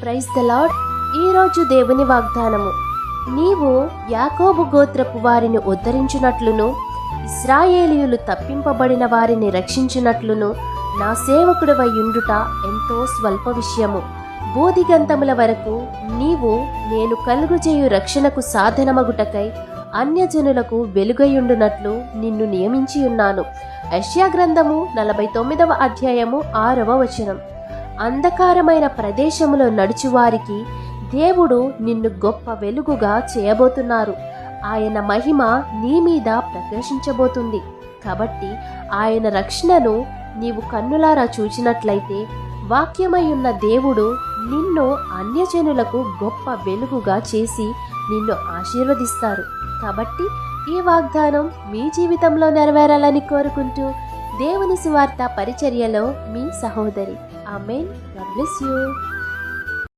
Praise the lord. ఈరోజు దేవుని వాగ్దానము, నీవు యాకోబు గోత్రపు వారిని ఉద్ధరించునట్లును ఇశ్రాయేలీయులు తప్పింపబడిన వారిని రక్షించునట్లును నా సేవకుడివై యుండుట ఎంతో స్వల్ప విషయము. బోధిగంతముల వరకు నీవు నేను కలుగుచేయు రక్షణకు సాధనమగుటకై అన్యజనులకు వెలుగయుండునట్లు నిన్ను నియమించి ఉన్నాను. యెషయా గ్రంథము 49వ అధ్యాయము 6వ వచనం. అంధకారమైన ప్రదేశములో నడుచువారికి దేవుడు నిన్ను గొప్ప వెలుగుగా చేయబోతున్నారు. ఆయన మహిమ నీ మీద ప్రకాశించబోతుంది. కాబట్టి ఆయన రక్షణను నీవు కన్నులారా చూచినట్లయితే వాక్యమై ఉన్న దేవుడు నిన్ను అన్యజనులకు గొప్ప వెలుగుగా చేసి నిన్ను ఆశీర్వదిస్తారు. కాబట్టి ఈ వాగ్దానం మీ జీవితంలో నెరవేరాలని కోరుకుంటూ దేవుని సువార్త పరిచర్యలో మీ సహోదరి. ఆమేన్. God bless you.